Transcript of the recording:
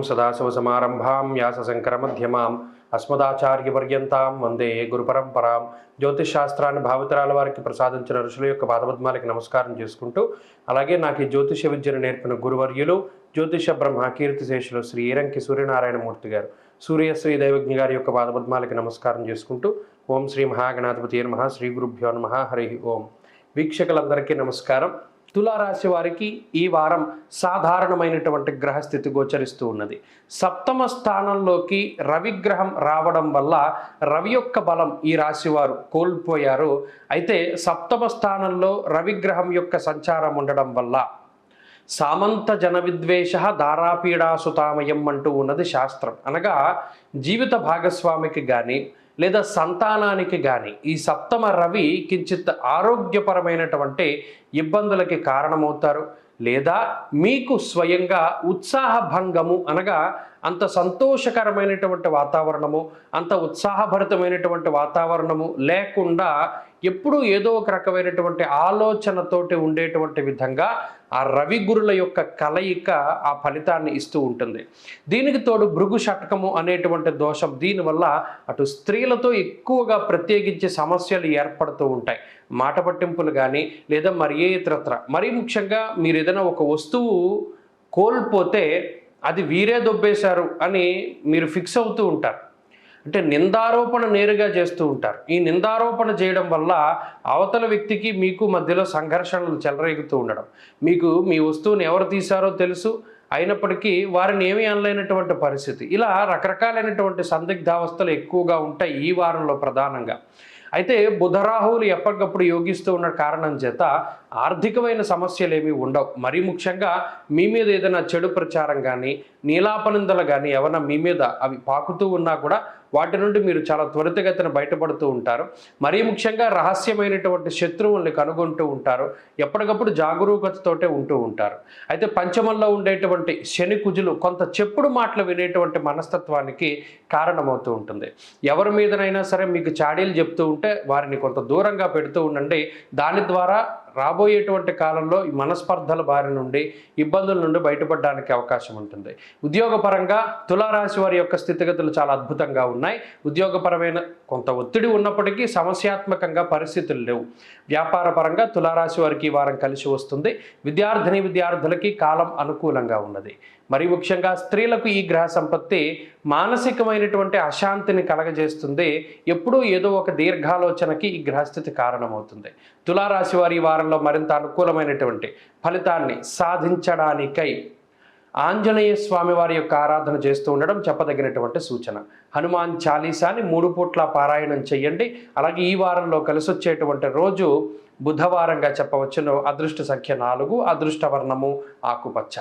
सदाशिवसमारंभां व्यासशंकरमध्यमाम् अस्मदाचार्यपर्यन्तां వందే గురుపరంపరాం. జ్యోతిష్ శాస్త్రాన్ని భావితరాల వారికి ప్రసాదించిన ఋషుల యొక్క పాదపద్మాలకి నమస్కారం చేసుకుంటూ, అలాగే నాకు ఈ జ్యోతిష విద్యను నేర్పిన గురువర్యులు జ్యోతిష బ్రహ్మ కీర్తిశేషులు శ్రీ ఈరంకి సూర్యనారాయణమూర్తి గారు, సూర్యశ్రీ దైవజ్ఞ గారి యొక్క పాదపద్మాలకి నమస్కారం చేసుకుంటూ, ఓం శ్రీ మహాగణాధిపతి నమః, శ్రీ గురుభ్యో నమః, హరి ఓం. వీక్షకులందరికీ నమస్కారం. తులారాశి వారికి ఈ వారం సాధారణమైనటువంటి గ్రహస్థితి గోచరిస్తూ ఉన్నది. సప్తమ స్థానంలోకి రవిగ్రహం రావడం వల్ల రవి యొక్క బలం ఈ రాశి వారు కోల్పోయారు. అయితే సప్తమ స్థానంలో రవిగ్రహం యొక్క సంచారం ఉండడం వల్ల సామంత జన విద్వేష దారాపీడాసుతామయం అంటూ ఉన్నది శాస్త్రం. అనగా జీవిత భాగస్వామికి కానీ లేదా సంతానానికి కానీ ఈ సప్తమ రవి కించిత్ ఆరోగ్యపరమైనటువంటి ఇబ్బందులకి కారణమవుతారు. లేదా మీకు స్వయంగా ఉత్సాహభంగము, అనగా అంత సంతోషకరమైనటువంటి వాతావరణము, అంత ఉత్సాహభరితమైనటువంటి వాతావరణము లేకుండా ఎప్పుడూ ఏదో ఒక రకమైనటువంటి ఆలోచనతోటి ఉండేటువంటి విధంగా ఆ రవి గురుల యొక్క కలయిక ఆ ఫలితాన్ని ఇస్తూ ఉంటుంది. దీనికి తోడు భృగు షట్కము అనేటువంటి దోషం, దీనివల్ల అటు స్త్రీలతో ఎక్కువగా ప్రత్యేకించి సమస్యలు ఏర్పడుతూ ఉంటాయి. మాట పట్టింపులు కానీ లేదా ఇతరత్ర, మరీ ముఖ్యంగా మీరు ఏదైనా ఒక వస్తువు కోల్పోతే అది వీరే దొబ్బేశారు అని మీరు ఫిక్స్ అవుతూ ఉంటారు. అంటే నిందారోపణ నేరుగా చేస్తూ ఉంటారు. ఈ నిందారోపణ చేయడం వల్ల అవతల వ్యక్తికి మీకు మధ్యలో సంఘర్షణలు చెలరేగుతూ ఉండడం, మీకు మీ వస్తువుని ఎవరు తీశారో తెలుసు, అయినప్పటికీ వారిని ఏమీ అనలేనటువంటి పరిస్థితి, ఇలా రకరకాలైనటువంటి సందిగ్ధావస్థలు ఎక్కువగా ఉంటాయి ఈ వారంలో ప్రధానంగా. అయితే బుధరాహువులు ఎప్పటికప్పుడు యోగిస్తూ ఉన్న కారణం చేత ఆర్థికమైన సమస్యలు ఏమీ ఉండవు. మరీ ముఖ్యంగా మీ మీద ఏదైనా చెడు ప్రచారం కానీ నీలాపనిందలు కానీ ఏమైనా మీ మీద అవి పాకుతూ ఉన్నా కూడా వాటి నుండి మీరు చాలా త్వరితగతిన బయటపడుతూ ఉంటారు. మరీ ముఖ్యంగా రహస్యమైనటువంటి శత్రువుల్ని కనుగొంటూ ఉంటారు. ఎప్పటికప్పుడు జాగరూకతతోటే ఉంటూ ఉంటారు. అయితే పంచమంలో ఉండేటువంటి శని కుజులు కొంత చెప్పుడు మాటలు వినేటువంటి మనస్తత్వానికి కారణమవుతూ ఉంటుంది. ఎవరి మీదనైనా సరే మీకు చాడీలు చెప్తూ ఉంటే వారిని కొంత దూరంగా పెడుతూ ఉండండి. దాని ద్వారా రాబోయేటువంటి కాలంలో ఈ మనస్పర్ధల బారి నుండి, ఇబ్బందుల నుండి బయటపడడానికి అవకాశం ఉంటుంది. ఉద్యోగపరంగా తులారాశి వారి యొక్క స్థితిగతులు చాలా అద్భుతంగా ఉన్నాయి. ఉద్యోగపరమైన కొంత ఒత్తిడి ఉన్నప్పటికీ సమస్యాత్మకంగా పరిస్థితులు లేవు. వ్యాపార పరంగా తులారాశి వారికి ఈ వారం కలిసి వస్తుంది. విద్యార్థులకి కాలం అనుకూలంగా ఉన్నది. మరి ముఖ్యంగా స్త్రీలకు ఈ గ్రహ సంపత్తి మానసికమైనటువంటి అశాంతిని కలగజేస్తుంది. ఎప్పుడూ ఏదో ఒక దీర్ఘాలోచనకి ఈ గ్రహస్థితి కారణమవుతుంది. తులారాశి వారి ఈ వారంలో మరింత అనుకూలమైనటువంటి ఫలితాన్ని సాధించడానికై ఆంజనేయ స్వామి వారి యొక్క ఆరాధన చేస్తూ ఉండడం చెప్పదగినటువంటి సూచన. హనుమాన్ చాలీసాని 3 పూట్ల పారాయణం చెయ్యండి. అలాగే ఈ వారంలో కలిసి వచ్చేటువంటి రోజు బుధవారంగా చెప్పవచ్చును. అదృష్ట సంఖ్య 4, అదృష్ట వర్ణము ఆకుపచ్చ.